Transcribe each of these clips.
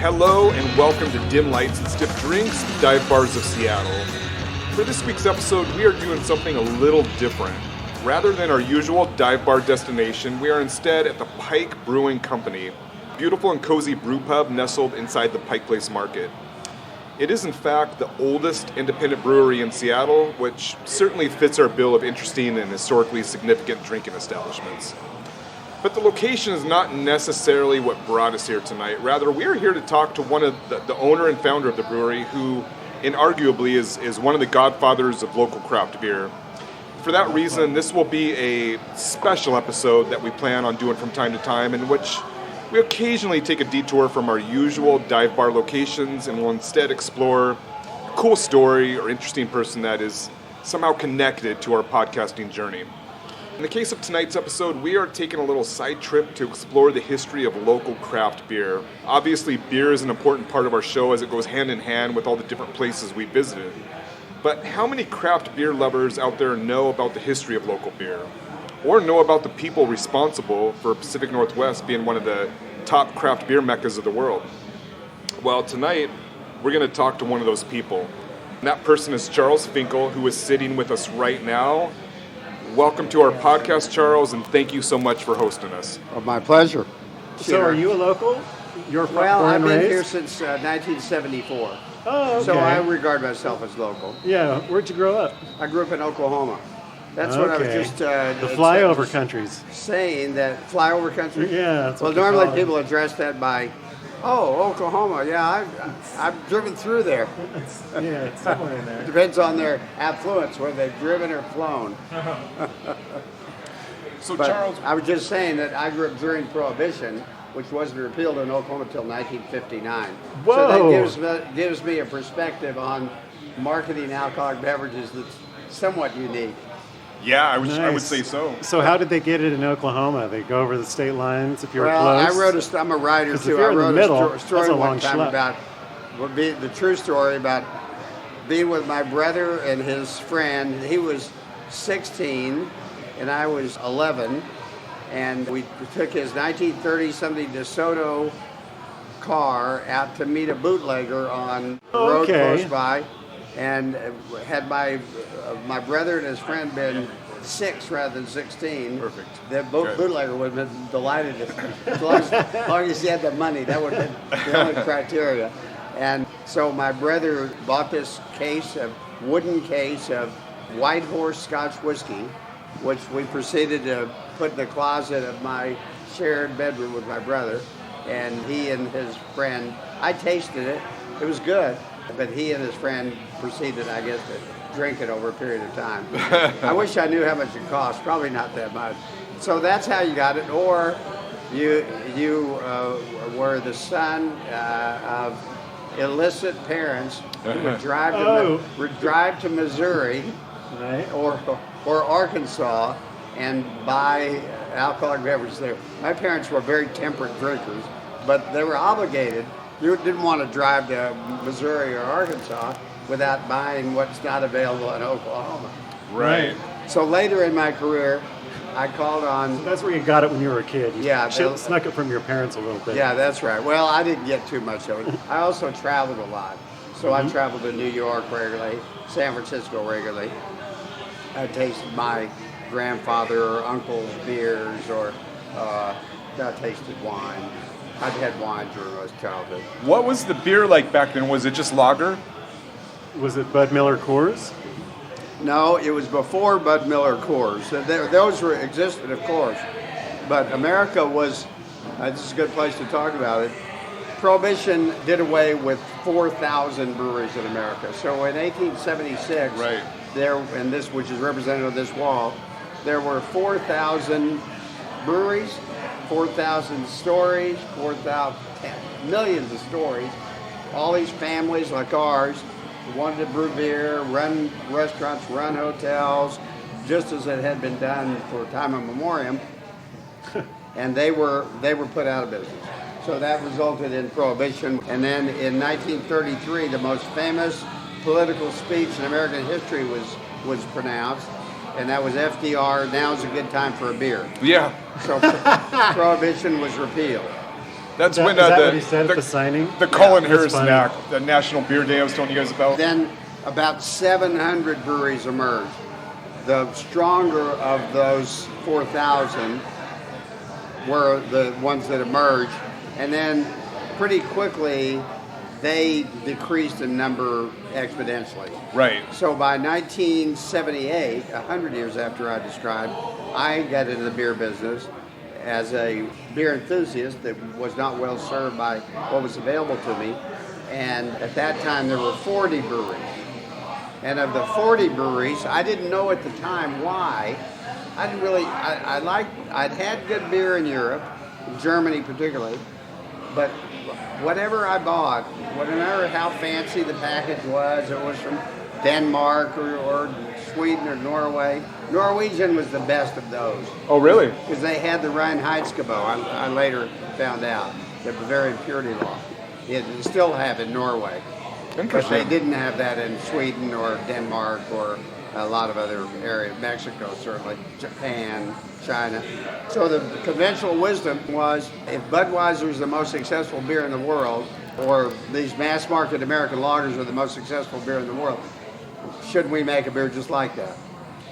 Hello and welcome to Dim Lights and Stiff Drinks, Dive Bars of Seattle. For this week's episode, we are doing something a little different. Rather than our usual dive bar destination, we are instead at the Pike Brewing Company, a beautiful and cozy brew pub nestled inside the Pike Place Market. It is in fact the oldest independent brewery in Seattle, which certainly fits our bill of interesting and historically significant drinking establishments. But the location is not necessarily what brought us here tonight. Rather, we are here to talk to one of the owner and founder of the brewery, who inarguably is one of the godfathers of local craft beer. For that reason, this will be a special episode that we plan on doing from time to time, in which we occasionally take a detour from our usual dive bar locations and will instead explore a cool story or interesting person that is somehow connected to our podcasting journey. In the case of tonight's episode, we are taking a little side trip to explore the history of local craft beer. Obviously, beer is an important part of our show as it goes hand in hand with all the different places we visited. But how many craft beer lovers out there know about the history of local beer? Or know about the people responsible for Pacific Northwest being one of the top craft beer meccas of the world? Well, tonight, we're going to talk to one of those people. And that person is Charles Finkel, who is sitting with us right now. Welcome to our podcast, Charles, and thank you so much for hosting us. Oh, my pleasure. So are you a local? You're Well, I've been raised? here since 1974. Oh, okay. So I regard myself as local. Yeah, where'd you grow up? I grew up in Oklahoma. That's what I was just the flyover countries. saying, that flyover country. Yeah. That's Well, what they normally call it. people address that by, oh, Oklahoma. Yeah, I've driven through there. Yeah, it's somewhere in there. Depends on their affluence, whether they've driven or flown. So, But Charles, I was just saying that I grew up during Prohibition, which wasn't repealed in Oklahoma until 1959. Whoa. So that gives me a perspective on marketing alcoholic beverages that's somewhat unique. yeah, I would Nice. say so. So how did they get it in Oklahoma? They go over the state lines if you're Well, close? I'm a writer 'Cause if too. you're I in the wrote middle, a that's story a one long time schlep. about the true story about being with my brother and his friend. He was 16 and I was 11, and we took his 1930-something DeSoto car out to meet a bootlegger on the road Okay. close by, and had my brother and his friend been 6 rather than 16, Perfect. the bootlegger would have been delighted as long as he had the money. That would have been the only criteria. And so my brother bought this wooden case of White Horse Scotch whiskey, which we proceeded to put in the closet of my shared bedroom with my brother. And he and his friend, I tasted it. It was good, but he and his friend proceeded, I guess, to drink it over a period of time. I wish I knew how much it cost. Probably not that much. So that's how you got it. Or you were the son of illicit parents who would drive to Missouri Right. or Arkansas and buy alcoholic beverages there. My parents were very temperate drinkers, but they were obligated. You didn't want to drive to Missouri or Arkansas without buying what's not available in Oklahoma. Right. So later in my career, I called on. That's where you got it when you were a kid. You Yeah, snuck it from your parents a little bit. Yeah, that's right. Well, I didn't get too much of it. I also traveled a lot. So I traveled to New York regularly, San Francisco regularly. I tasted my grandfather or uncle's beers, or I tasted wine. I've had wine during my childhood. What was the beer like back then? Was it just lager? Was it Bud Miller Coors? No, it was before Bud Miller Coors. Those existed, of course, but America was. This is a good place to talk about it. Prohibition did away with 4,000 breweries in America. So in 1876, Right. which is represented on this wall, there were 4,000 breweries, 4,000 stories, 4,000 millions of stories. All these families like ours wanted to brew beer, run restaurants, run hotels, just as it had been done for time immemorial, and they were put out of business. So that resulted in Prohibition. And then in 1933, the most famous political speech in American history was pronounced, and that was FDR, "Now's a good time for a beer." Yeah. So Prohibition was repealed. That's Is when that what he said at the signing? The Colin that's Harrison funny. Act, the National Beer Day I was telling you guys about. Then about 700 breweries emerged. The stronger of those 4,000 were the ones that emerged, and then pretty quickly they decreased in number exponentially. Right. So by 1978, 100 years after I described, I got into the beer business as a beer enthusiast that was not well served by what was available to me. And at that time, there were 40 breweries. And of the 40 breweries, I didn't know at the time why. I didn't really, I'd had good beer in Europe, Germany particularly, but whatever I bought, no matter how fancy the package was, it was from Denmark or Sweden or Norway. Norwegian was the best of those. Oh, really? Because they had the Reinheitsgebot, I later found out, the Bavarian purity law. They still have in Norway. But Interesting. they didn't have that in Sweden or Denmark or a lot of other areas, Mexico certainly, Japan, China. So the conventional wisdom was if Budweiser was the most successful beer in the world, or these mass market American lagers are the most successful beer in the world, should we make a beer just like that?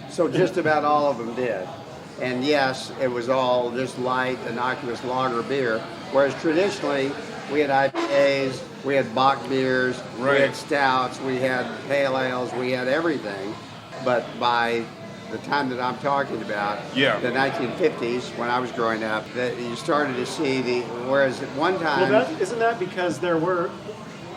So just about all of them did. And yes, it was all just light, innocuous lager beer, whereas traditionally we had IPAs, we had Bock beers, Right. we had stouts, we had pale ales, we had everything. But by the time that I'm talking about, Yeah. the 1950s, when I was growing up, that you started to see whereas at one time, Isn't that because there were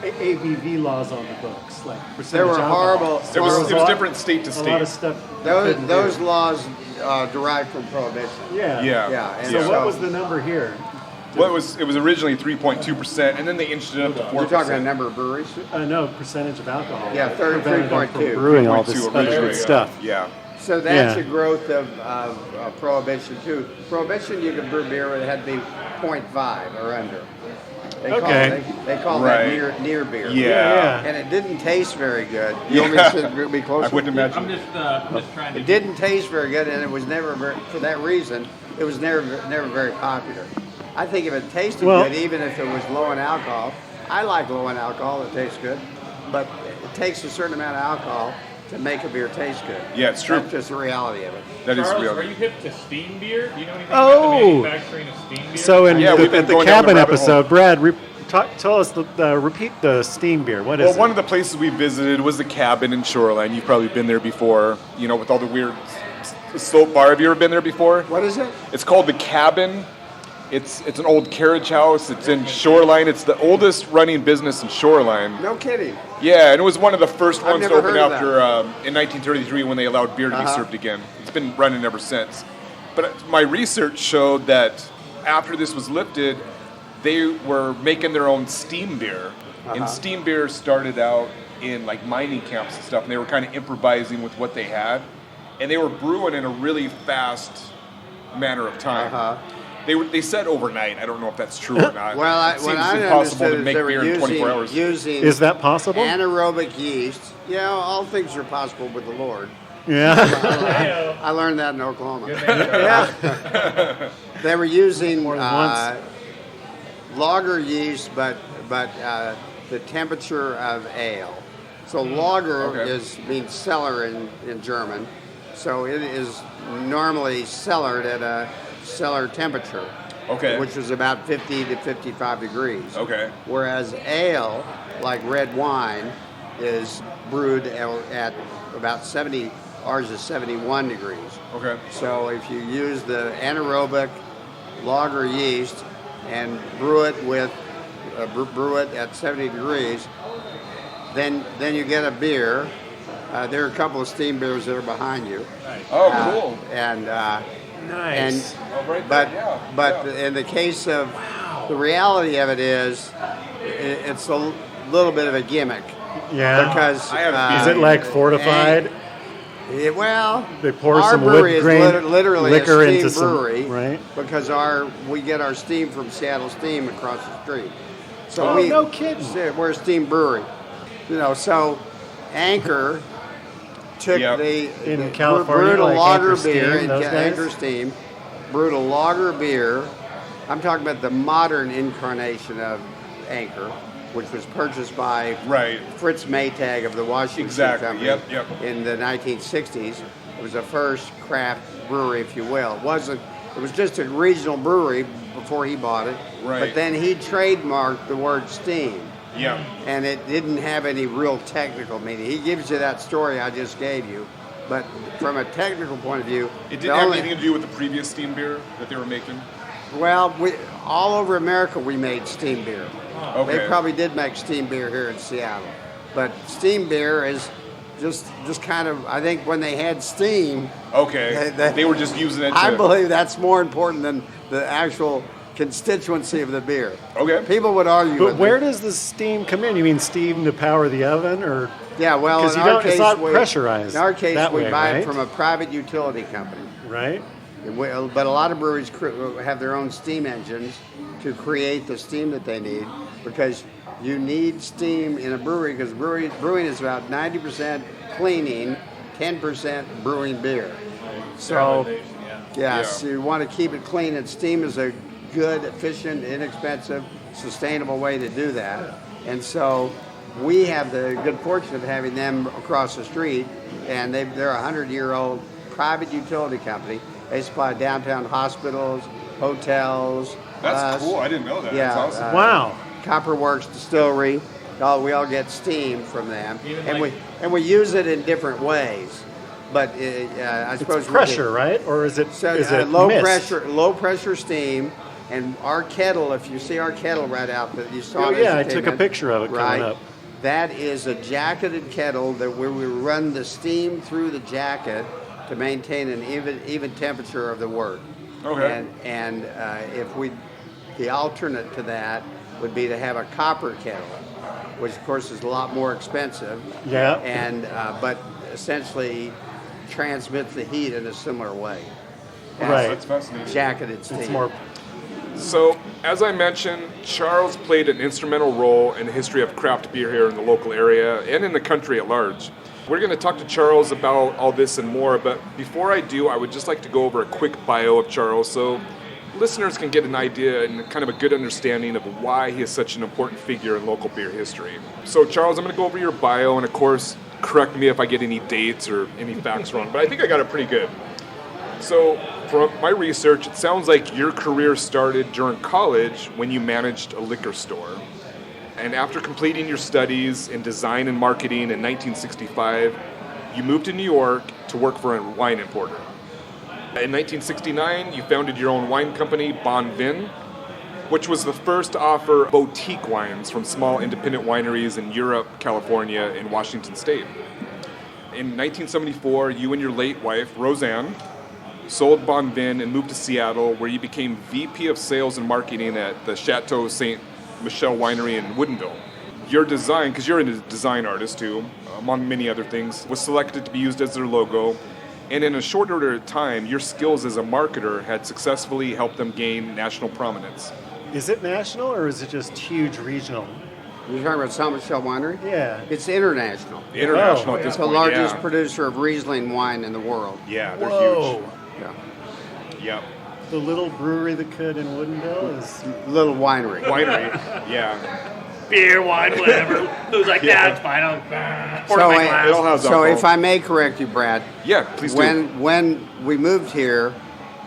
ABV laws on the books, like percentage There were alcohol? horrible- So It was there a lot- different state to A state. lot of stuff. you those, couldn't those do. laws derived from Prohibition. Yeah. Yeah. Yeah, and So so- what was the number here? Well, it was originally 3.2%, and then they inched it up to 4%. You're talking a number of breweries? No, percentage of alcohol. Yeah, Prevented them from 3.2. brewing all this 3.2 other originally, good stuff. Yeah. So that's Yeah. a growth of Prohibition too. Prohibition, you could brew beer, but it had to be 0.5 or under. Okay. They call Right. that near beer. Yeah. And it didn't taste very good. You want me to be I closer? wouldn't I'm imagine. just trying to. It didn't taste very good, and it was never very, for that reason, it was never very popular. I think if it tasted Well- good, even if it was low in alcohol, I like low in alcohol, it tastes good, but it takes a certain amount of alcohol to make a beer taste good. Yeah, it's true. That's just the reality of it. That is Charles, real. are you hip to steam beer? Do you know anything Oh! about the manufacturing of steam beer? So in Yeah, we've been the going down cabin the rabbit episode, hole. Brad, tell us repeat the steam beer. What is Well, it? one of the places we visited was the cabin in Shoreline. You've probably been there before, you know, with all the weird slope bar. Have you ever been there before? What is it? It's called the Cabin. It's an old carriage house. It's in Shoreline. It's the oldest running business in Shoreline. No kidding. Yeah, and it was one of the first I've ones to never open heard of after in 1933 when they allowed beer to be served again. It's been running ever since. But my research showed that after this was lifted, they were making their own steam beer. And steam beer started out in like mining camps and stuff, and they were kind of improvising with what they had. And they were brewing in a really fast manner of time. They said overnight. I don't know if that's true or not. Well, it what seems I impossible understood to is make they were beer in 24 hours. using Is that possible? anaerobic yeast. You know, all things are possible with the Lord. Yeah. I learned that in Oklahoma. Good man, Charles. Yeah. They were using More than once. lager yeast, but the temperature of ale. So lager means cellar in German. So it is normally cellared at a cellar temperature, Okay. which is about 50 to 55 degrees. Okay. Whereas ale, like red wine, is brewed at about 70. Ours is 71 degrees. Okay. So if you use the anaerobic lager yeast and brew it at 70 degrees, then you get a beer. There are a couple of steam beers that are behind you. Oh, cool. And Nice. but in the case of the reality of it is, it's a little bit of a gimmick Yeah. because I have a Is it like fortified? well, They pour our some brewery wood is grain literally liquor a steam into some- brewery, right. Because we get our steam from Seattle Steam across the street. So Oh, no kidding. We're a steam brewery, so Anchor took Yep. In California, brewed a like lager Anchor Steam, beer, those guys? Anchor Steam, brewed a lager beer I'm talking about the modern incarnation of Anchor, which was purchased by Right. Fritz Maytag of the Washington Exactly. Company Yep. in the 1960s. It was the first craft brewery, if you will. It wasn't. It was just a regional brewery before he bought it. Right. But then he trademarked the word steam, Yeah. and it didn't have any real technical meaning. He gives you that story I just gave you, but from a technical point of view, It the didn't have only- anything to do with the previous steam beer that they were making. Well, all over America we made steam beer. Okay. They probably did make steam beer here in Seattle, but steam beer is just kind of. I think when they had steam, Okay. They were just using it. I believe that's more important than the actual constituency of the beer. Okay. People would argue. But with where me. does the steam come in? You mean steam to power the oven, or Yeah, well, 'cause in you our don't- case, it's not pressurized In our case, that we way, buy right? it from a private utility company. right? But a lot of breweries have their own steam engines to create the steam that they need, because you need steam in a brewery, because brewing is about 90% cleaning, 10% brewing beer. So, yes, you want to keep it clean, and steam is a good, efficient, inexpensive, sustainable way to do that. And so we have the good fortune of having them across the street, and they're a 100-year-old private utility company. They supply downtown hospitals, hotels. That's cool. I didn't know that. Yeah, That's awesome. Wow. Copperworks Distillery. We all get steam from them, Even and like- we use it in different ways. But I suppose It's pressure, right? Or is it, So is it low mist? low pressure steam, and our kettle. If you see our kettle right out, that you saw. Oh, it as yeah, you I came took a in, picture of it coming right? up. That is a jacketed kettle where we run the steam through the jacket to maintain an even temperature of the wort. Okay. And the alternate to that would be to have a copper kettle, which of course is a lot more expensive. Yeah. And but essentially transmits the heat in a similar way. as Right. That's fascinating. Jacketed steam. It's more. So, as I mentioned, Charles played an instrumental role in the history of craft beer here in the local area and in the country at large. We're going to talk to Charles about all this and more, but before I do, I would just like to go over a quick bio of Charles so listeners can get an idea and kind of a good understanding of why he is such an important figure in local beer history. So, Charles, I'm going to go over your bio, and of course, correct me if I get any dates or any facts wrong, but I think I got it pretty good. So, from my research, it sounds like your career started during college when you managed a liquor store. And after completing your studies in design and marketing in 1965, you moved to New York to work for a wine importer. In 1969, you founded your own wine company, Bon Vin, which was the first to offer boutique wines from small independent wineries in Europe, California, and Washington State. In 1974, you and your late wife, Roseanne, sold Bon Vin and moved to Seattle, where you became VP of Sales and Marketing at the Chateau Ste. Michelle Winery in Woodinville. Your design, because you're a design artist too, among many other things, was selected to be used as their logo. And in a short order of time, your skills as a marketer had successfully helped them gain national prominence. Is it national or is it just huge regional? You're talking about Saint Michelle Winery? Yeah. It's international. International Oh, at this It's the point, largest yeah. producer of Riesling wine in the world. Yeah, they're Whoa. Yeah. huge. Yep. The little brewery that could in Woodinville is. Little winery. Winery, yeah. Beer, wine, whatever. Who's like, Yeah. yeah, it's fine. I'll pour it in my glass. It all has So alcohol. if I may correct you, Brad, Yeah, please do. when we moved here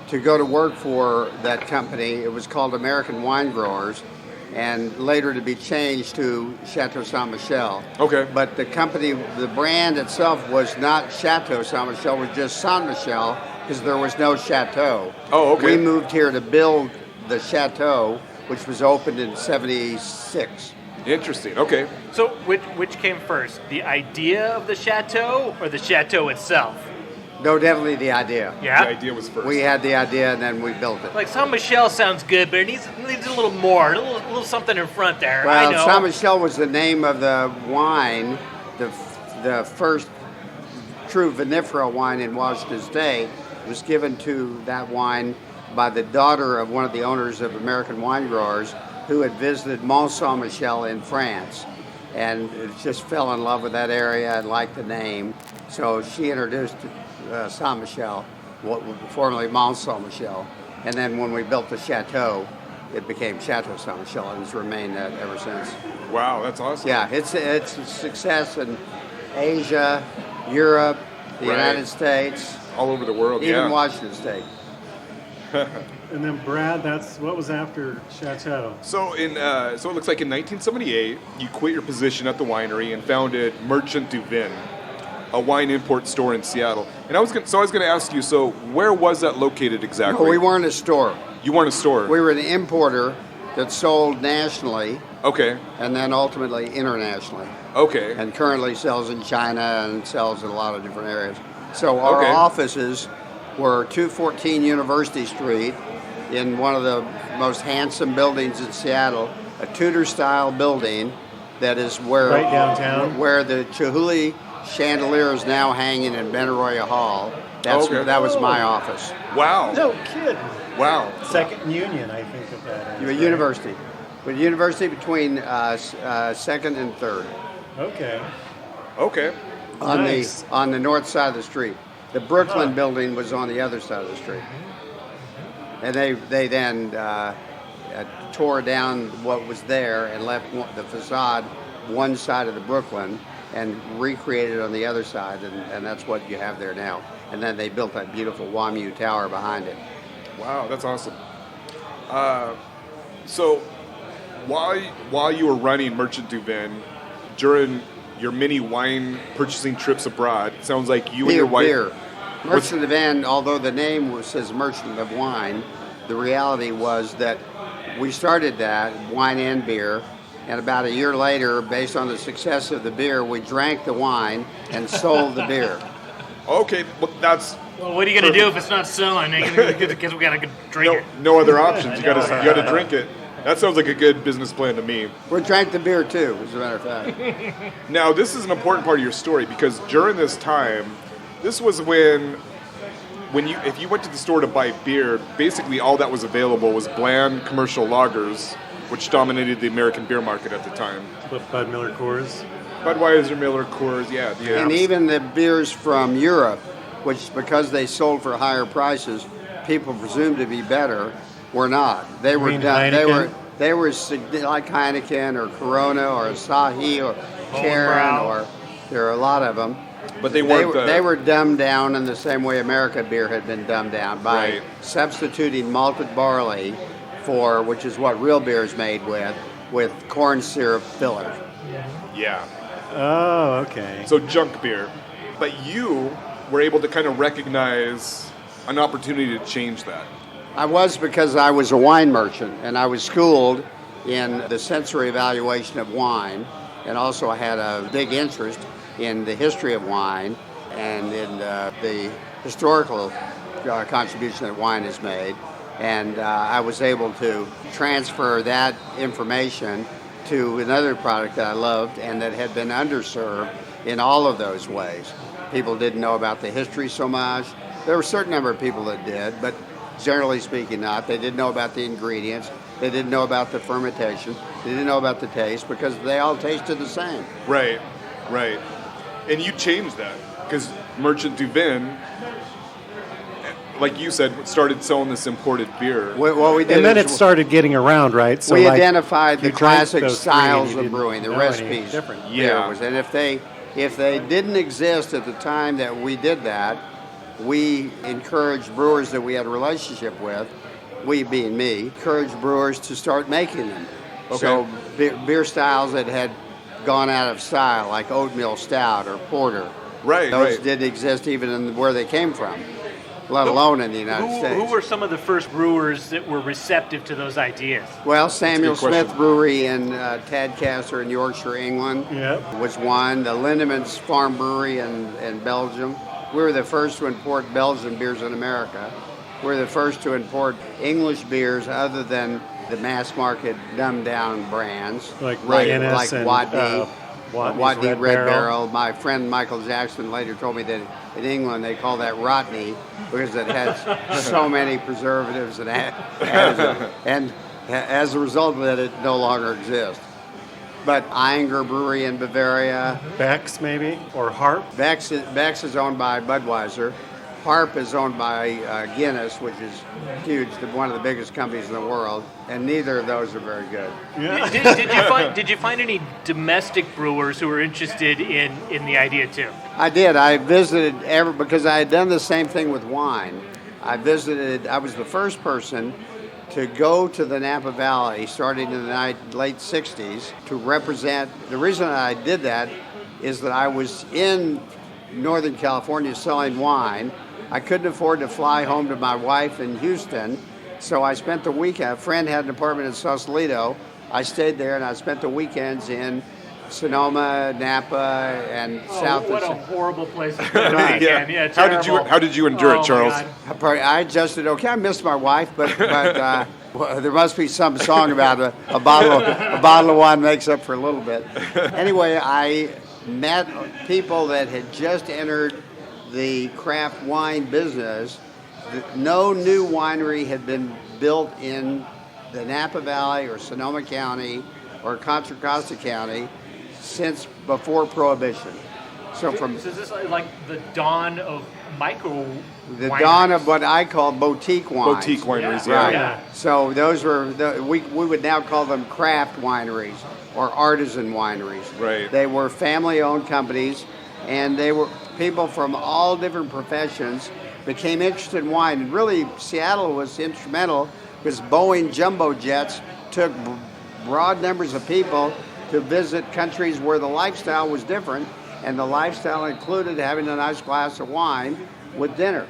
to go to work for that company, it was called American Wine Growers, and later to be changed to Chateau Saint Michelle. Okay. But the company, the brand itself was not Chateau Saint Michelle, it was just Saint Michelle, because there was no chateau. Oh, okay. We moved here to build the chateau, which was opened in '76. Interesting, okay. So, which came first? The idea of the chateau or the chateau itself? No, definitely the idea. Yeah? The idea was first. We had the idea and then we built it. Like, Saint Michel sounds good, but it needs a little more, a little something in front there. Well, I know. Saint Michel was the name of the wine, the first true vinifera wine in Washington State. It was given to that wine by the daughter of one of the owners of American Wine Growers, who had visited Mont Saint Michel in France, and just fell in love with that area and liked the name. So she introduced Saint Michel, what was formerly Mont Saint Michel, and then when we built the chateau, it became Chateau Ste. Michelle, and it's remained that ever since. Wow, that's awesome. Yeah, it's a success in Asia, Europe, the Right. United States, All over the world, even yeah. Washington State. And then Brad, what was after Chateau? So so it looks like in 1978, you quit your position at the winery and founded Merchant du Vin, a wine import store in Seattle. And I was going to ask you, so where was that located exactly? Well, we weren't a store. You weren't a store. We were an importer that sold nationally Okay. and then ultimately internationally, Okay. and currently sells in China and sells in a lot of different areas. So our Okay. offices were 214 University Street in one of the most handsome buildings in Seattle, a Tudor-style building that is where Right downtown? where the Chihuly chandelier is now hanging in Benaroya Hall. Okay. That was my office. Wow. No kidding. Wow. Second Union, I think of that as. A right? university, but university between second and third Okay. Okay. on Nice. on the north side of the street. The Brooklyn Huh. building was on the other side of the street, and they then tore down what was there and left the facade one side of the Brooklyn and recreated on the other side, and that's what you have there now. And then they built that beautiful WAMU tower behind it. Wow, that's awesome. So while you were running Merchant du Vin, during your many wine purchasing trips abroad, it sounds like you and your wife... Beer. Merchant of Vin, although the name says Merchant of Wine, the reality was that we started that, wine and beer, and about a year later, based on the success of the beer, we drank the wine and sold the beer. Okay, well, that's Well, what are you going to do if it's not selling? Because we got to drink it. no other options. You got to drink it. That sounds like a good business plan to me. We drank the beer too, as a matter of fact. Now, this is an important part of your story because during this time, this was when if you went to the store to buy beer, basically all that was available was bland commercial lagers, which dominated the American beer market at the time. With Bud Miller Coors. Budweiser, Miller, Coors, yeah. And even the beers from Europe, which because they sold for higher prices, people presumed to be better, were not. They were mean done. Heineken? They were like Heineken or Corona or Asahi or Karen, or there are a lot of them. But they weren't. They were dumbed down in the same way American beer had been dumbed down by Right. substituting malted barley for, which is what real beer is made with corn syrup filler. Yeah. Oh, okay. So junk beer. But you were able to kind of recognize an opportunity to change that. I was, because I was a wine merchant and I was schooled in the sensory evaluation of wine, and also I had a big interest in the history of wine and in the historical contribution that wine has made. And I was able to transfer that information to another product that I loved and that had been underserved in all of those ways. People didn't know about the history so much. There were a certain number of people that did, but generally speaking not. They didn't know about the ingredients. They didn't know about the fermentation. They didn't know about the taste because they all tasted the same. Right. And you changed that because Merchant du Vin, like you said, started selling this imported beer. What we did And then is it started getting around, right? So we like, identified the you drank classic those three and styles you of didn't brewing, the know any recipes. different. Yeah. And if they didn't exist at the time that we did that, we encouraged brewers that we had a relationship with, we being me, encouraged brewers to start making them. Okay. So beer styles that had gone out of style, like oatmeal stout or porter, Right. those didn't exist even in where they came from, let alone in the United States. Who were some of the first brewers that were receptive to those ideas? Well, Samuel That's a good question. Smith Brewery in Tadcaster in Yorkshire, England, Yep. was one. The Lindemans Farm Brewery in Belgium. We were the first to import Belgian beers in America. We were the first to import English beers other than the mass market dumbed down brands Like Guinness and, Watney, Watney's Red Barrel. My friend Michael Jackson later told me that in England they call that Rotney because it has so many preservatives and additives. And as a result of that, it no longer exists. But Eyinger Brewery in Bavaria. Beck's maybe, or Harp. Beck's is owned by Budweiser. Harp is owned by Guinness, which is huge, one of the biggest companies in the world, and neither of those are very good. Did you find any domestic brewers who were interested in the idea too? I did. I visited because I had done the same thing with wine. I was the first person to go to the Napa Valley starting in the late 60s to represent. The reason I did that is that I was in Northern California selling wine. I couldn't afford to fly home to my wife in Houston, so I spent the weekend. A friend had an apartment in Sausalito. I stayed there and I spent the weekends in Sonoma, Napa, and South. What a horrible place to spend a weekend. Yeah, How did you endure it, Charles? I adjusted okay. I missed my wife, but well, there must be some song about a bottle of wine makes up for a little bit. Anyway, I met people that had just entered the craft wine business. No new winery had been built in the Napa Valley or Sonoma County or Contra Costa County since before Prohibition. So is this like the dawn of micro the wineries? dawn of what I call boutique wines. Boutique wineries, Right. Yeah. So those were we would now call them craft wineries or artisan wineries. Right. They were family-owned companies, and they were people from all different professions became interested in wine. And really, Seattle was instrumental because Boeing jumbo jets took broad numbers of people to visit countries where the lifestyle was different, and the lifestyle included having a nice glass of wine with dinner.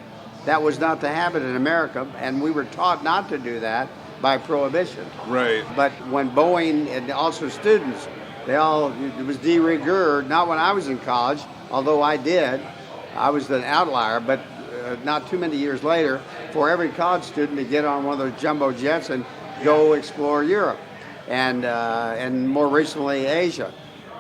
That was not the habit in America, and we were taught not to do that by Prohibition. Right. But when Boeing, and also students, it was de rigueur, not when I was in college, although I did. I was an outlier, but not too many years later, for every college student to get on one of those jumbo jets and go explore Europe and more recently Asia.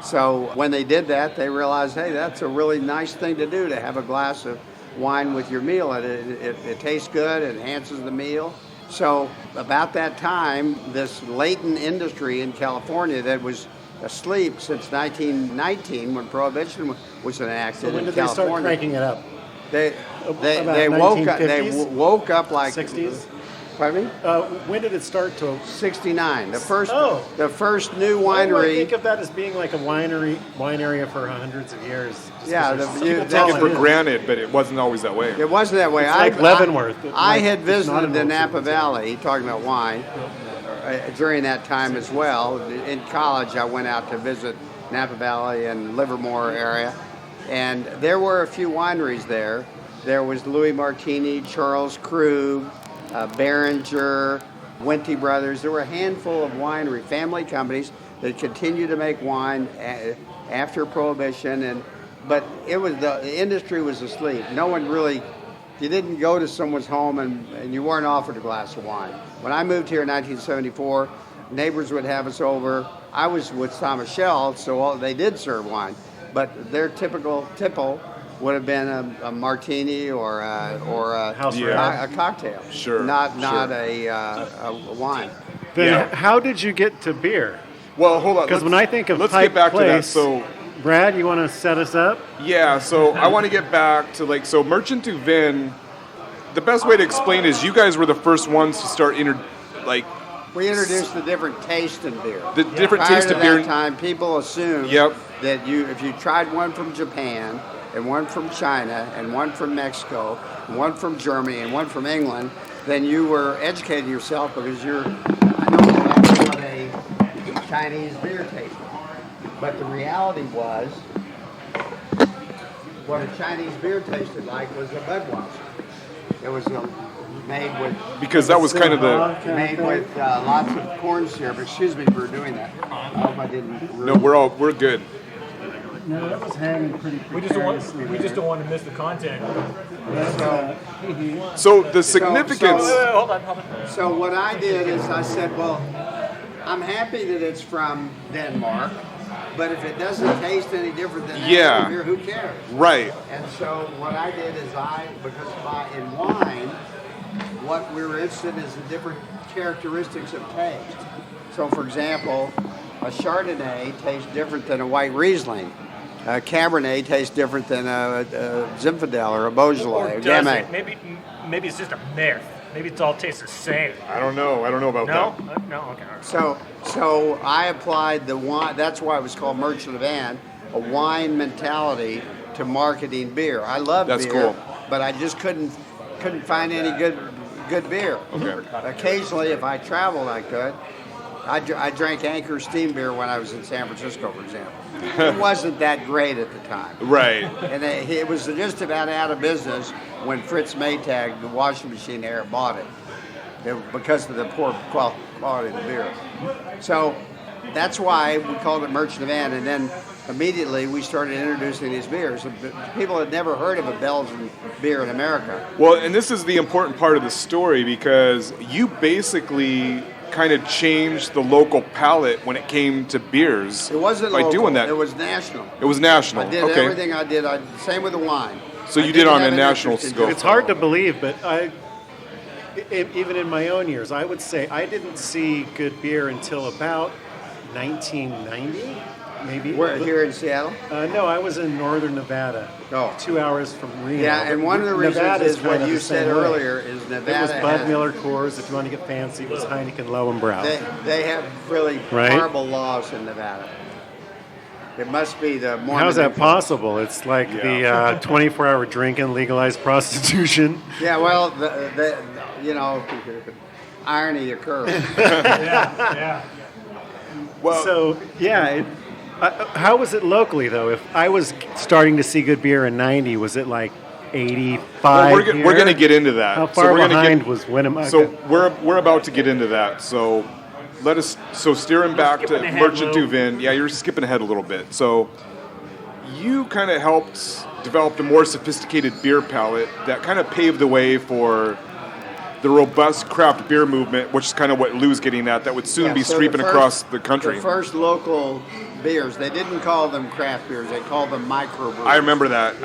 So when they did that, they realized, hey, that's a really nice thing to do, to have a glass of wine with your meal. It tastes good, it enhances the meal. So about that time, this latent industry in California that was asleep since 1919 when Prohibition was enacted So when in did California. they start cranking it up? They woke up like 60s? Pardon me? When did it start to? 69. The first new Why do I winery. think of that as being like a wine area for hundreds of years? Just Yeah, 'cause the- there's you- some Take it people for tell granted, but it wasn't always that way. It wasn't that way. It's like Leavenworth. I had It's not visited in the Old Napa City. Valley, talking about wine, during that time as well. In college, I went out to visit Napa Valley and Livermore area, and there were a few wineries there. There was Louis Martini, Charles Krug, Behringer, Wente Brothers. There were a handful of family companies that continued to make wine after Prohibition, but the industry was asleep. No one really. You didn't go to someone's home and you weren't offered a glass of wine. When I moved here in 1974, neighbors would have us over. I was with Saint Michel, so they did serve wine, but their typical tipple would have been a martini or a cocktail. Sure. Not sure. a wine. Then Yeah. how did you get to beer? Well, hold on. Because when I think of let's Pike get back Place, to that. So Brad, you want to set us up? yeah, so I want to get back to Merchant du Vin. The best way to explain is you guys were the first ones to start We introduced the different taste in beer. the different Prior taste to of beer. that time, people assumed Yep. that if you tried one from Japan and one from China and one from Mexico and one from Germany and one from England, then you were educating yourself because I know exactly what a Chinese beer tastes like. But the reality was, what a Chinese beer tasted like was a Budweiser. It was made with Because that was kind of the made with lots of corn syrup. Excuse me for doing that. I hope I didn't. no. We're good. No, that was hanging pretty We just don't want to miss the content. So the significance. Hold on. So what I did is I said, well, I'm happy that it's from Denmark, but if it doesn't taste any different than Yeah. beer, who cares? Right. And so what I did is in wine, what we were interested in is the different characteristics of taste. So for example, a Chardonnay tastes different than a white Riesling. Cabernet tastes different than a Zinfandel or a Beaujolais. Or or does Gamay. it? Maybe it's just a myth. Maybe it all tastes the same. I don't know about No? that. No? Okay. All right. So I applied the wine. That's why it was called Merchant of Anne, a wine mentality to marketing beer. I love That's beer, cool. but I just couldn't find any good beer. Okay. Occasionally, if I traveled, I could. I drank Anchor steam beer when I was in San Francisco, for example. It wasn't that great at the time. Right. And it was just about out of business when Fritz Maytag, the washing machine there, bought it because of the poor quality of the beer. So that's why we called it Merchant of Anne. And then immediately we started introducing these beers. People had never heard of a Belgian beer in America. Well, and this is the important part of the story because you basically kind of changed the local palate when it came to beers. It wasn't by local. doing that. It was national. It was national. I did okay. everything I did. Same with the wine. So I you did didn't on have a an national interest in scope. It's hard to believe, but even in my own years, I would say I didn't see good beer until about 1990, maybe. Where, here in Seattle? No, I was in northern Nevada, Oh. 2 hours from Reno. Yeah, and one of the reasons Nevada is kind what of you the same said way. earlier is It Nevada was Bud has- Miller Coors. If you want to get fancy, it was Heineken Low and Brown. They have really Right? horrible laws in Nevada. It must be the Mormon. How's that influence. possible? It's like the 24-hour drinking, legalized prostitution. Yeah, well, the irony occurs. Yeah. Well, So, yeah. How was it locally, though? If I was starting to see good beer in 90, was it like 85 well, we're here? going to get into that. How So far we're gonna behind get- was Winnemucca? So we're about to get into that. So steering back to skipping ahead, Merchant Lou. Duvin. Yeah, you're skipping ahead a little bit. So you kind of helped develop a more sophisticated beer palate that kind of paved the way for the robust craft beer movement, which is kind of what Lou's getting at, that would soon Yeah, be so sweeping the first- across the country. The first local beers, they didn't call them craft beers, they called them microbrews. I remember that.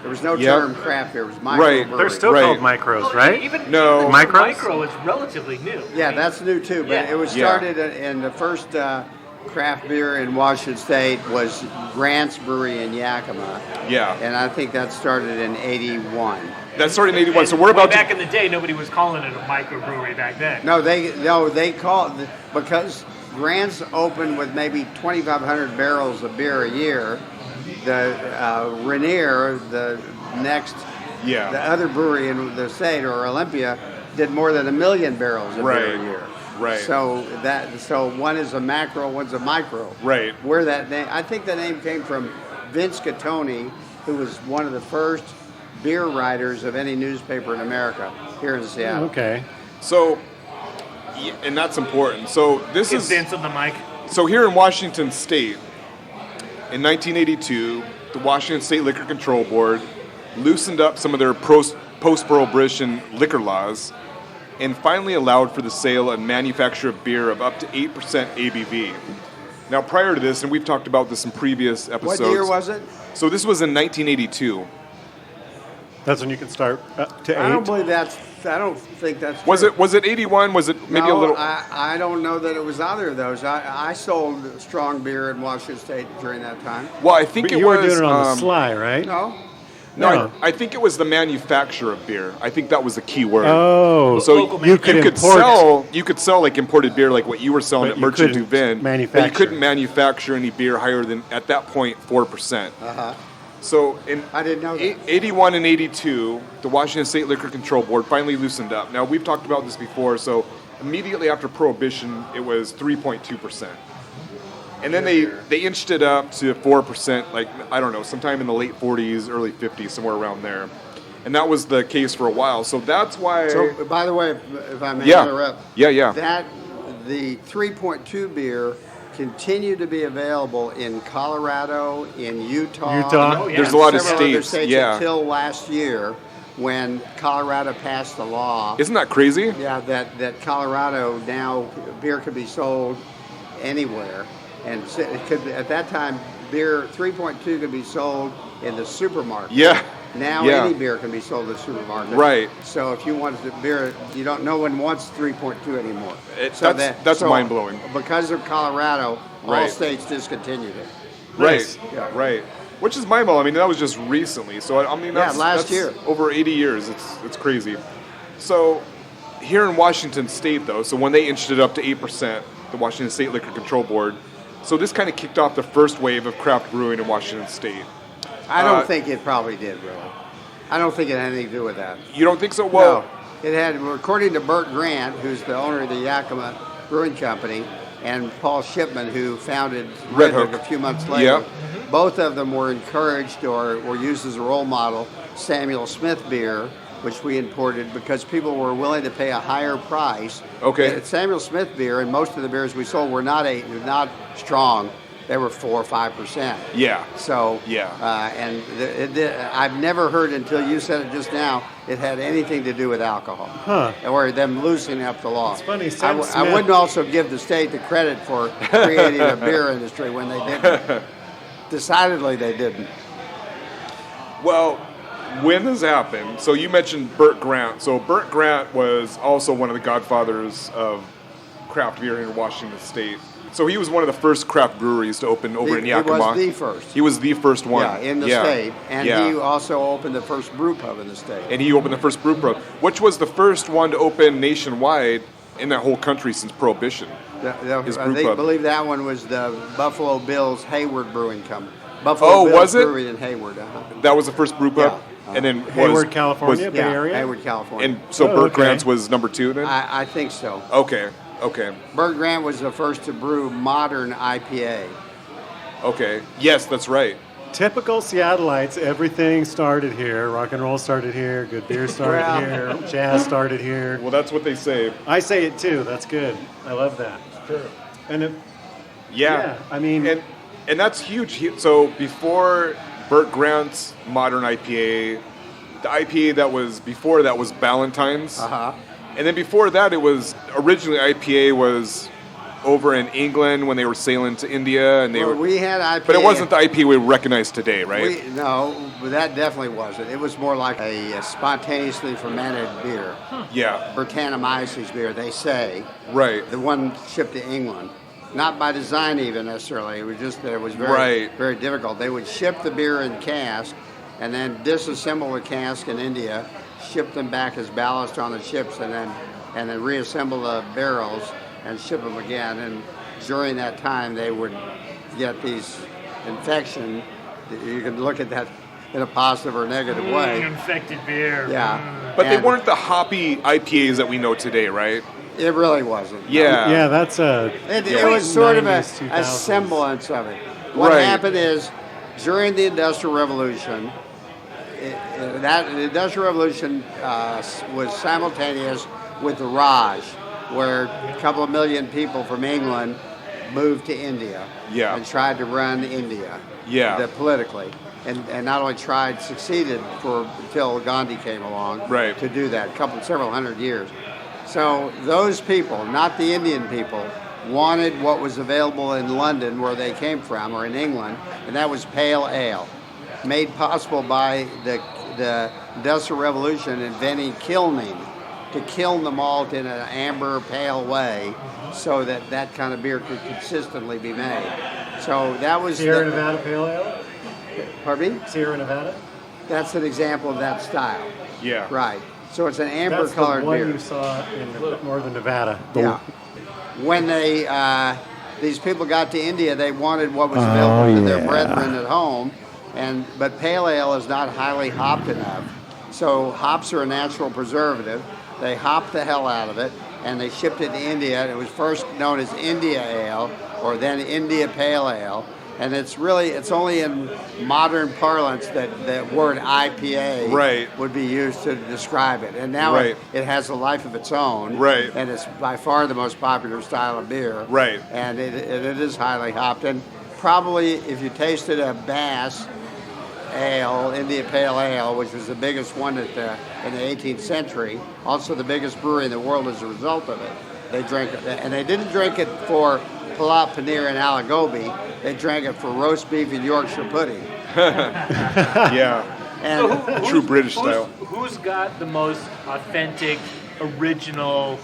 There was no Yep. term craft beer, it was Right. microbrewery. They're still Right. called micros, right? Even No. Micros? micro is relatively new. Yeah, that's new too, but Yeah. it was Yeah. started in the first craft beer in Washington State was Grant's Brewery in Yakima. Yeah. And I think that started in 81. That started in 81. So And we're way about back to... in the day, nobody was calling it a microbrewery back then. No, they called because Grant's opened with maybe 2,500 barrels of beer a year. The Rainier, the next, Yeah. the other brewery in the state or Olympia, did more than 1 million barrels of Right. beer a year. Right. So one is a macro, one's a micro. Right. Where that name, I think the name came from Vince Gattoni, who was one of the first beer writers of any newspaper in America here in Seattle. Okay. So, and that's important. So this Give is... Vince on the mic. So here in Washington State, in 1982, the Washington State Liquor Control Board loosened up some of their post-prohibition liquor laws and finally allowed for the sale and manufacture of beer of up to 8% ABV. Now, prior to this, and we've talked about this in previous episodes. What year was it? So this was in 1982. That's when you can start to 8. I don't believe I don't think that's Was true. it 81? Was it maybe No, a little? I don't know that it was either of those. I sold strong beer in Washington State during that time. Well, I think But it you was. were doing it on the sly, right? No. No, No. I think it was the manufacture of beer. I think that was the key word. Oh, So Local you could import. sell like imported beer like what you were selling But at you Merchant couldn't Duvin, but you manufacture. couldn't manufacture any beer higher than at that point 4%. Uh-huh. So in I didn't know that. 81 and 82, the Washington State Liquor Control Board finally loosened up. Now we've talked about this before. So immediately after Prohibition, it was 3.2%. And then they inched it up to 4%, like, I don't know, sometime in the late 40s, early 50s, somewhere around there. And that was the case for a while. So that's why... So, by the way, if I may yeah. interrupt, Yeah. the 3.2 beer continued to be available in Colorado, in Utah. Utah? yeah. There's a lot of several other states, yeah. until last year when Colorado passed the law. Isn't that crazy? Yeah, that Colorado now beer could be sold anywhere, and it could at that time beer 3.2 could be sold in the supermarket. Yeah. Now Yeah. any beer can be sold in the supermarket. Right. So if you wanted the beer, no one wants 3.2 anymore. That's mind-blowing. Because of Colorado, all Right. states discontinued it. Nice. Right, Yeah. right. Which is my mom. I mean, that was just recently. So I mean, that's last that's year. over 80 years. It's crazy. So here in Washington State, though, so when they inched it up to 8%, the Washington State Liquor Control Board. So this kind of kicked off the first wave of craft brewing in Washington State. I don't think it probably did, really. I don't think it had anything to do with that. You don't think so? Well, No. It had, according to Burt Grant, who's the owner of the Yakima Brewing Company, and Paul Shipman, who founded Red Red Hook Hook. a few months later, Yep. both of them were encouraged or were used as a role model. Samuel Smith beer, which we imported because people were willing to pay a higher price. Okay. And Samuel Smith beer, and most of the beers we sold were not strong. They were 4 or 5%. yeah. So, Yeah. and I've never heard until you said it just now, it had anything to do with alcohol. Huh. Or them loosening up the law. It's funny, I Sam w- I Smith- wouldn't also give the state the credit for creating a beer industry when they didn't. Decidedly, they didn't. Well, when this happened, so you mentioned Burt Grant. So Burt Grant was also one of the godfathers of craft beer in Washington State. So he was one of the first craft breweries to open over in Yakima. He was the first. He was the first one. Yeah, in the state. And yeah. he also opened the first brew pub in the state. And he opened the first brew pub, which was the first one to open nationwide in that whole country since Prohibition. His brew They pub. believe that one was the Buffalo Bills Hayward Brewing Company. Buffalo Oh, Bills was it? Brewery in Hayward. That was the first brew pub? Yeah. And then Hayward, California, Bay Yeah, Area. Hayward, California. And so Oh, Burt okay. Grant's was number 2 then? I think so. Okay. Burt Grant was the first to brew modern IPA. Okay. Yes, that's right. Typical Seattleites, everything started here. Rock and roll started here. Good beer started Well. here. Jazz started here. Well, that's what they say. I say it too. That's good. I love that. True. And if, Yeah. I mean, And that's huge. So before Burt Grant's modern IPA, the IPA that was before that was Ballantine's. Uh-huh. And then before that, it was originally IPA was over in England when they were sailing to India, and they Well, were. we had IPA. But it wasn't the IPA we recognize today, right? No, that definitely wasn't. It was more like a spontaneously fermented beer. Yeah. Brettanomyces beer, they say. Right. The one shipped to England. Not by design even necessarily. It was just that it was very, Right. very difficult. They would ship the beer in cask and then disassemble the cask in India, ship them back as ballast on the ships, and then reassemble the barrels and ship them again. And during that time, they would get these infection. You can look at that in a positive or negative way. Infected beer. Yeah. But they And weren't the hoppy IPAs that we know today, right? It really wasn't. Yeah. yeah, that's a. It was sort of a 90s, 2000s. semblance of it. What Right. happened is, during the Industrial Revolution, the Industrial Revolution was simultaneous with the Raj, where a couple of million people from England moved to India Yeah. and tried to run India Yeah. politically. And not only tried, succeeded until Gandhi came along Right. to do that, several hundred years. So those people, not the Indian people, wanted what was available in London, where they came from, or in England, and that was pale ale, made possible by the Industrial Revolution inventing kilning, to kiln the malt in an amber pale way, so that kind of beer could consistently be made. So that was Sierra Nevada Pale Ale? Pardon me? Sierra Nevada? That's an example of that style. Yeah. Right. So it's an That's amber-colored the one beer. you saw in northern Nevada. Yeah. When these people got to India, they wanted what was available to their brethren at home, but pale ale is not highly hopped enough. So hops are a natural preservative. They hopped the hell out of it, and they shipped it to India. And it was first known as India Ale, or then India Pale Ale. And it's only in modern parlance that the word IPA Right. would be used to describe it. And now Right. it has a life of its own. Right. And it's by far the most popular style of beer. Right. And it is highly hopped. And probably if you tasted a Bass Ale, India Pale Ale, which was the biggest one in the 18th century, also the biggest brewery in the world as a result of it, they drank it. And they didn't drink it for Pilat Paneer and Alagobi. They drank it for roast beef and Yorkshire pudding. Yeah. And True British style. Who's got the most authentic, original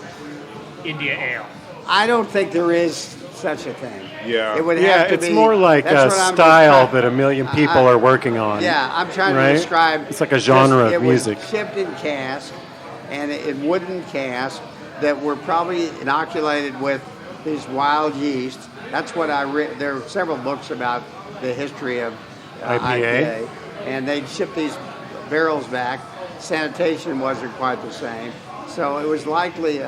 India ale? I don't think there is such a thing. Yeah. It would Yeah, have to it's be, more like that's a what I'm style describing. that a million people are working on. Yeah, I'm trying right? to describe. It's like a genre it of music. was shipped in casks, and in wooden casks that were probably inoculated with these wild yeasts. That's what I read. There are several books about the history of IPA, and they'd ship these barrels back. Sanitation wasn't quite the same, so it was likely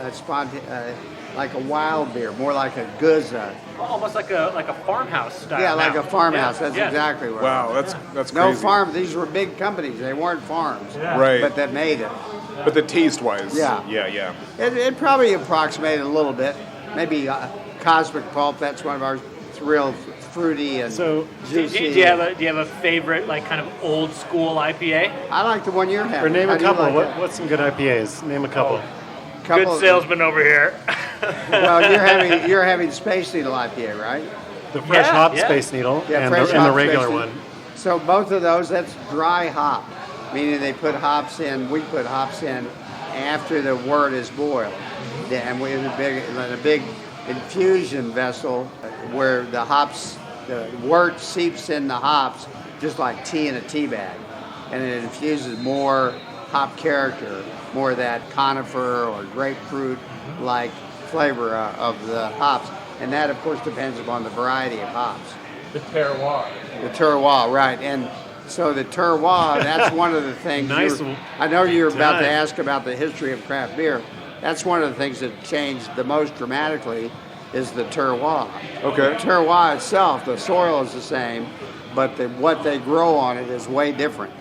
like a wild beer, more like a guzza. Almost like a farmhouse style. Yeah, like now. a farmhouse. Yeah, That's yeah. exactly what. Wow, that's No crazy. farm. These were big companies. They weren't farms, Yeah. Right. but that made it. But the taste-wise. Yeah. Yeah. It probably approximated a little bit. Maybe Cosmic Pulp. That's one of our real fruity and So- Do juicy. you have a favorite like kind of old school IPA? I like the one you're having. Or name How a do you couple. like it? What's some good IPAs? Name a couple. Couple- Good salesman over here. Well, you're having Space Needle IPA, right? The fresh Yeah, hop yeah. Space Needle Yeah, and fresh the hop regular Space one. Needle. So both of those, that's dry hop, meaning they put hops in. We put hops in after the wort is boiled, and we have a big infusion vessel where the hops, the wort seeps in the hops just like tea in a tea bag, and it infuses more hop character, more of that conifer or grapefruit-like flavor of the hops, and that of course depends upon the variety of hops. The terroir. The terroir, right. And so the terroir, that's one of the things. Nice I know you're about to time. ask about the history of craft beer. That's one of the things that changed the most dramatically is the terroir. Okay. The terroir itself, the soil is the same, but what they grow on it is way different.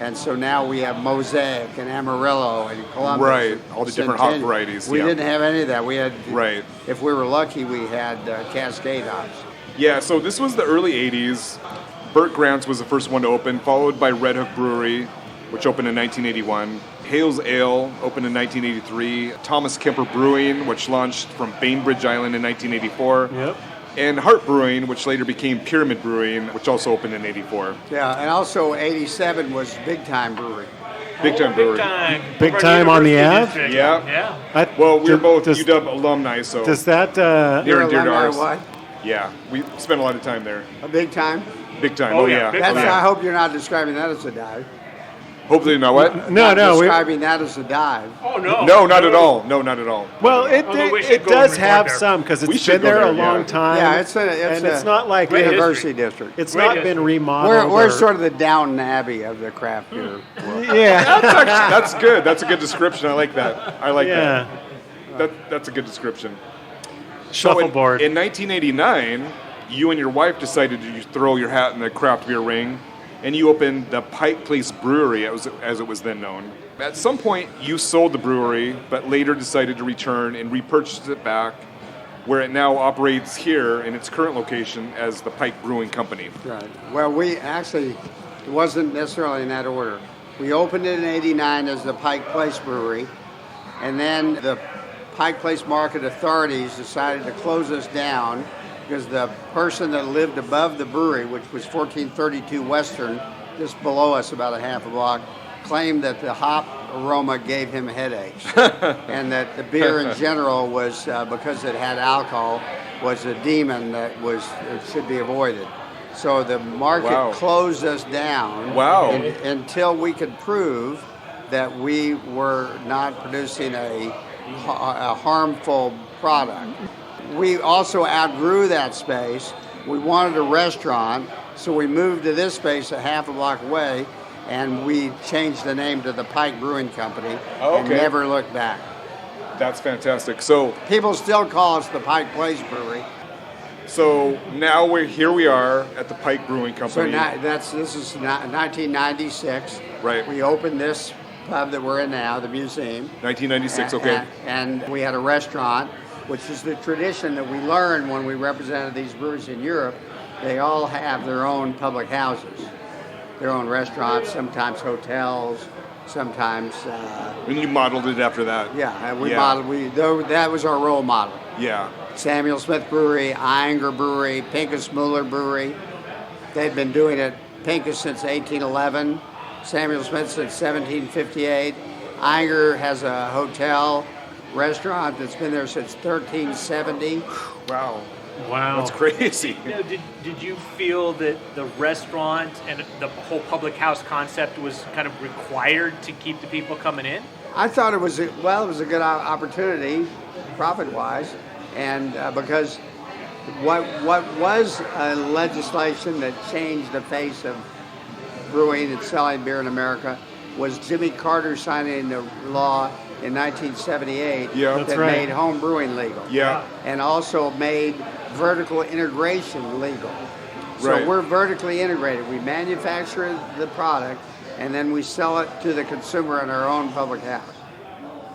And so now we have Mosaic and Amarillo and Columbus. Right, all the different hop Centennial. varieties, We yeah. didn't have any of that. We had, Right. if we were lucky, we had Cascade hops. Yeah, so this was the early 80s. Burt Grant's was the first one to open, followed by Red Hook Brewery, which opened in 1981. Hales Ale opened in 1983. Thomas Kemper Brewing, which launched from Bainbridge Island in 1984. Yep. And Hart Brewing, which later became Pyramid Brewing, which also opened in 84. Yeah, and also 87 was Big Time Brewery. Big Time Brewery. Big Over time on the University Ave? District. Yeah. Yeah. Well, we're both does, UW alumni, so Does that near and dear to alumni ours. what? Yeah, we spent a lot of time there. A Big Time? Big time. Oh, Oh, yeah, yeah. big That's, time. I hope you're not describing that as a dive. Hopefully, not what? No, Not we, describing that as a dive. Oh no. No, not at all. No, not at all. well, it, Although we should it go and does record have there. some because We it's should been go there a there, yeah. long time. Yeah, it's and it's not like Great University history. District. it's Great not been history. remodeled. We're or- sort of the Downton Abbey of the craft beer world. yeah, That's good. That's a good description. I like that. I like yeah. That's a good description. So in Shuffleboard. 1989, you and your wife decided to throw your hat in the craft beer ring, and you opened the Pike Place Brewery, as it was then known. At some point, you sold the brewery, but later decided to return and repurchase it back, where it now operates here in its current location as the Pike Brewing Company. Right. Well, we actually, it wasn't necessarily in that order. We opened it in 89 as the Pike Place Brewery, and then the Pike Place Market authorities decided to close us down because the person that lived above the brewery, which was 1432 Western, just below us about a half a block, claimed that the hop aroma gave him headaches, and that the beer in general was, because it had alcohol, was a demon that should be avoided. So the market Wow. closed us down Wow. until we could prove that we were not producing a harmful product. We also outgrew that space. We wanted a restaurant, so we moved to this space a half a block away, and we changed the name to the Pike Brewing Company Oh, and okay. never looked back. That's fantastic. So People still call us the Pike Place Brewery. now we are at the Pike Brewing So Company. now, this is 1996. Right. We opened this pub that we're in now, the museum. 1996. Okay. And we had a restaurant, which is the tradition that we learned when we represented these breweries in Europe. They all have their own public houses, their own restaurants, sometimes hotels, sometimes, And you modeled it after that. that was our role model. Yeah. Samuel Smith Brewery, Inger Brewery, Pincus Muller Brewery. They'd been doing it, Pincus since 1811, Samuel Smith since 1758. Inger has a hotel restaurant that's been there since 1370. Wow. Wow. That's crazy. Did you feel that the restaurant and the whole public house concept was kind of required to keep the people coming in? I thought it was a good opportunity, profit-wise, and because what was legislation that changed the face of brewing and selling beer in America was Jimmy Carter signing the law in 1978 that made home brewing legal. Yeah. And also made vertical integration legal. So Right. we're vertically integrated. We manufacture the product and then we sell it to the consumer in our own public house.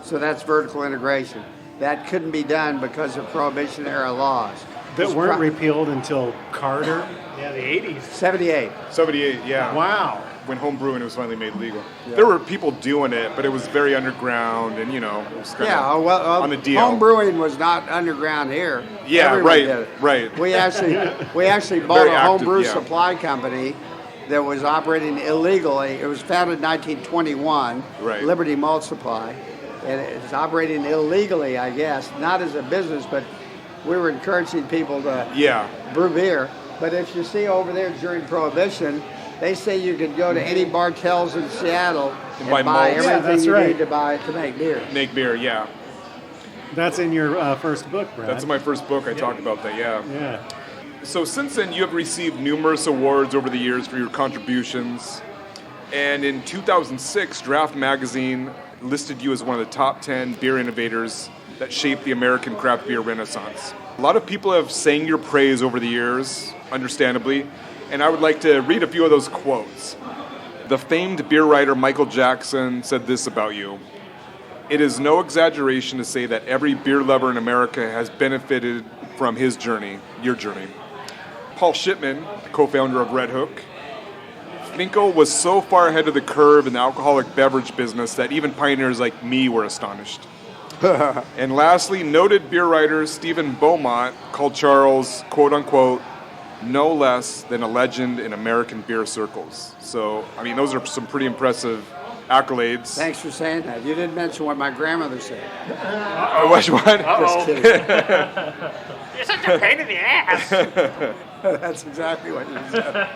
So that's vertical integration. That couldn't be done because of Prohibition era laws. That weren't repealed until Carter? Yeah, the 80s. 78. 78, yeah. Wow. When home brewing was finally made legal. Yeah. There were people doing it, but it was very underground and, it was kind of on the deal. Home brewing was not underground here. Yeah, Everyone right, did it. right. We actually bought Very a home active, brew yeah. supply company that was operating illegally. It was founded in 1921, Right. Liberty Malt Supply, and it's operating illegally, I guess, not as a business, but we were encouraging people to Yeah. brew beer. But if you see over there during Prohibition, they say you could go to any Bartels in Seattle and buy buy malts. everything Yeah, that's you right. need to buy to make beer. Make beer, yeah. That's in your first book, Brad. That's in my first book. I talk about that, yeah. Yeah. So since then, you have received numerous awards over the years for your contributions. And in 2006, Draft Magazine listed you as one of the top 10 beer innovators that shaped the American craft beer renaissance. A lot of people have sang your praise over the years, understandably, and I would like to read a few of those quotes. The famed beer writer Michael Jackson said this about you: "It is no exaggeration to say that every beer lover in America has benefited from his journey, your journey." Paul Shipman, co-founder of Red Hook: "Finkel was so far ahead of the curve in the alcoholic beverage business that even pioneers like me were astonished." And lastly, noted beer writer Stephen Beaumont called Charles, quote unquote, "no less than a legend in American beer circles." So, those are some pretty impressive accolades. Thanks for saying that. You didn't mention what my grandmother said. Which one? Just kidding. You're such a pain in the ass. That's exactly what you said.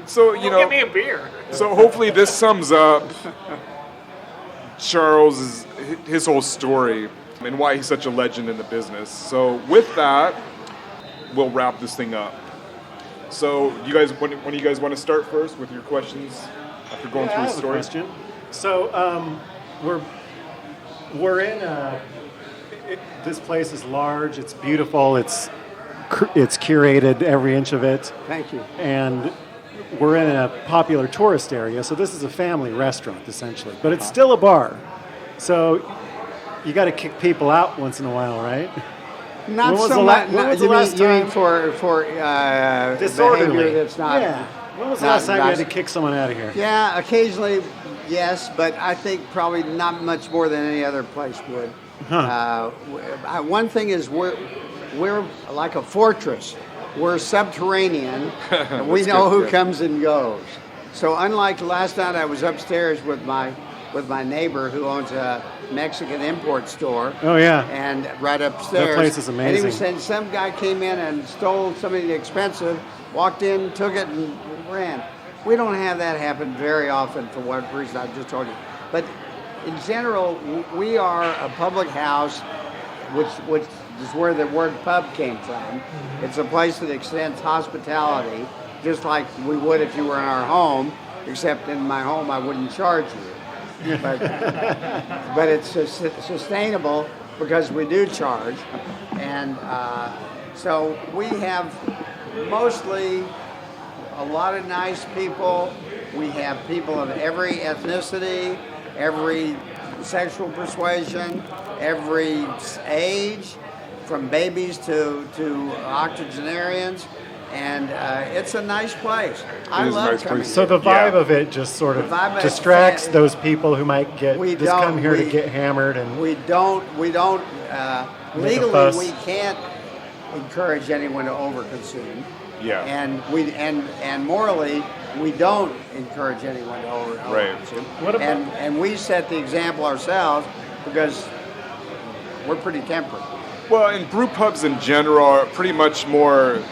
So, Give me a beer. so hopefully this sums up Charles' his whole story and why he's such a legend in the business. So with that, we'll wrap this thing up. So you guys, when do you guys want to start first with your questions after going through I the have a story? question. So we're in this place is large. It's beautiful. It's curated, every inch of it. Thank you. And we're in a popular tourist area, so this is a family restaurant essentially, but it's still a bar. So you got to kick people out once in a while, right? Not When was so the much. when was the You mean- last you mean time? for Disorderly. behavior that's not. Yeah. When was the not last time you had nice. to kick someone out of here? Yeah, occasionally, yes, but I think probably not much more than any other place would. One thing is we're like a fortress. We're subterranean. And we know who comes and goes. So unlike last night, I was upstairs with my neighbor who owns a Mexican import store. Oh yeah. And right upstairs. That place is And he amazing. was saying some guy came in and stole something expensive, walked in, took it, and ran. We don't have that happen very often for what reason I just told you. But in general, we are a public house, which is where the word pub came from. It's a place that extends hospitality, just like we would if you were in our home, except in my home I wouldn't charge you. But it's sustainable because we do charge. And so we have mostly a lot of nice people. We have people of every ethnicity, every sexual persuasion, every age, from babies to octogenarians. And it's a nice place. I It is a love nice coming place. So the here. vibe Yeah. of it just sort of The vibe of it- distracts those people who might We just come don't- here to we- get hammered and We don't Make a legally fuss. we can't encourage anyone to overconsume. Yeah. And morally we don't encourage anyone to overconsume. What about- and we set the example ourselves because we're pretty temperate. Well, and brew pubs in general are pretty much more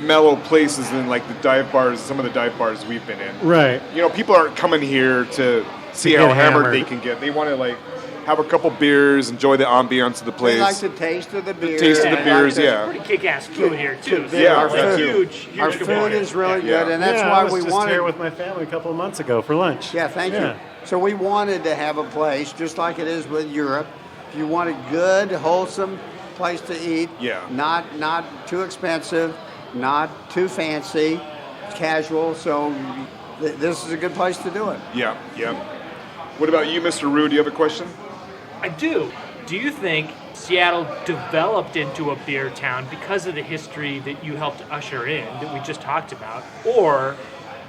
mellow places than like the dive bars, some of the dive bars we've been in. Right. You know, people aren't coming here to see how get hammered hammered. they can get. They want to like have a couple beers, enjoy the ambiance of the place. We like the taste of the beer. taste of the We beers, like yeah. Pretty kick-ass food here too. Yeah, our yeah. food. Huge Our food component. is really Yeah. good, and that's yeah, why I was we just wanted. here with my family a couple of months ago for lunch. Yeah, thank Yeah. you. So we wanted to have a place just like it is with Europe. If you want a good, wholesome place to eat, Yeah. not too expensive, not too fancy, casual. So this is a good place to do it. Yeah, yeah. What about you, Mr. Rue? Do you have a question? I do. Do you think Seattle developed into a beer town because of the history that you helped usher in, that we just talked about? Or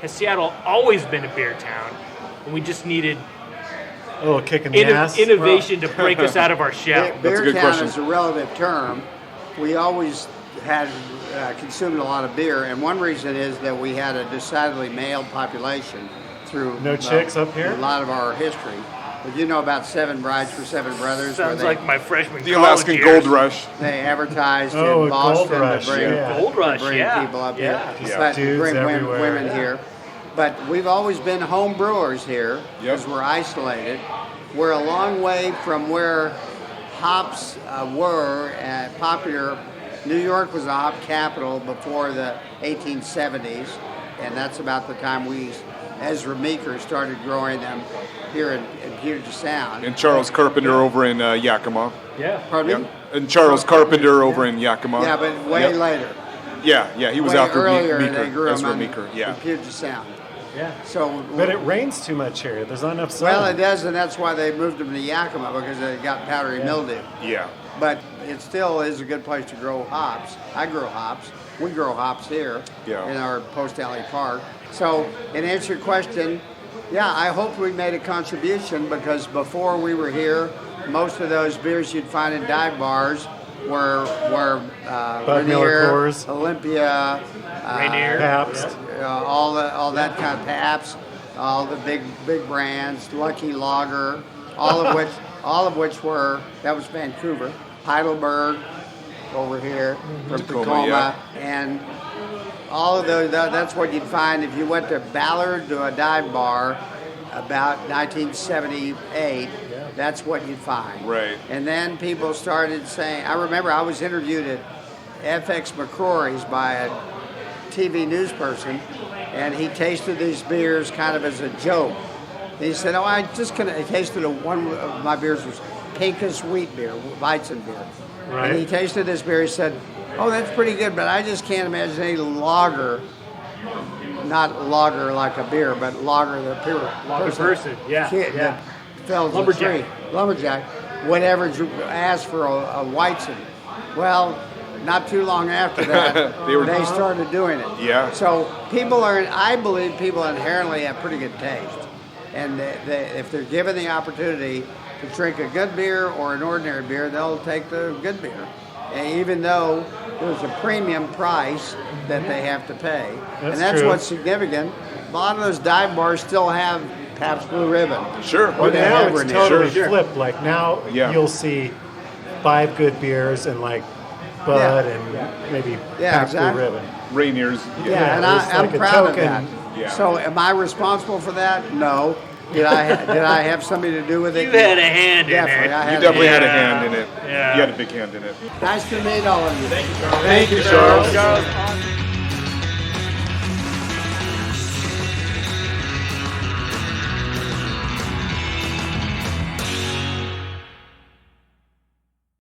has Seattle always been a beer town and we just needed A little kick in the ass. innovation to break us out of our shell? That's a Beer good town question. is a relative term. We always had consumed a lot of beer, and one reason is that we had a decidedly male population through No chicks up here? a lot of our history. But you know about Seven Brides for Seven Brothers, Sounds where like my freshman The college Alaskan years. Gold Rush. they advertised Oh, in Gold Boston Rush, to bring, yeah. Gold Rush, to bring yeah. people up Yeah. here, Yeah. but Dudes bring everywhere, women yeah. here. But we've always been home brewers here because we're isolated. We're a long way from where hops were popular. New York was a hop capital before the 1870s, and that's about the time Ezra Meeker started growing them here in Puget Sound. And Charles Carpenter over in Yakima. Yeah. Pardon me? Yep. And Charles Carpenter over in Yakima. Yeah, but way Yep. later. Yeah, he was Way after earlier, Meeker. they grew Ezra them Meeker, in yeah. Puget Sound. Yeah. So, But it rains too much here. There's not enough sun. well, it does, and that's why they moved them to Yakima, because they got powdery mildew. Yeah. But it still is a good place to grow hops. I grow hops. We grow hops here Yeah. in our Post Alley Park. So, in answer to your question, yeah, I hope we made a contribution, because before we were here, most of those beers you'd find in dive bars were Bud Miller Rainier, Coors. Olympia, Rainier. Pabst. all that kind of Pabst, all the big brands, Lucky Lager, all of which were, that was Vancouver, Heidelberg over here from Tacoma, Tacoma, yeah. and all of those. That's what you'd find if you went to Ballard to a dive bar about 1978. That's what you'd find. Right. And then people started saying, I remember I was interviewed at FX McCrory's by a TV news person, and he tasted these beers kind of as a joke. He said, "Oh, I tasted one of my beers was Pinkus wheat beer, Weizen beer." Right. And he tasted this beer. He said, "Oh, that's pretty good, but I just can't imagine any lager, not lager like a beer, but lager the pure Lager person, yeah, kid yeah. that fells Lumberjack. a tree, lumberjack, would ever ask for a Weizen." Well, not too long after that, they started doing it. Yeah. So I believe people inherently have pretty good taste. And if they're given the opportunity to drink a good beer or an ordinary beer, they'll take the good beer. And even though there's a premium price that they have to pay. That's and that's true. what's significant. A lot of those dive bars still have Pabst Blue Ribbon. Sure. Or they now have it's Rainier. totally Sure. flipped. Like now Yeah. you'll see 5 good beers and like Bud and maybe Yeah, Pabst Blue exactly. Ribbon. Rainier's. Yeah, and there's I'm like a proud of token. that. Yeah. So am I responsible for that? No. Did I have something to do with it? You had a hand in Definitely, it. I You had definitely a had hand. a hand in it. Yeah. You had a big hand in it. Nice to meet all of you. Thank you, Charles. Charles.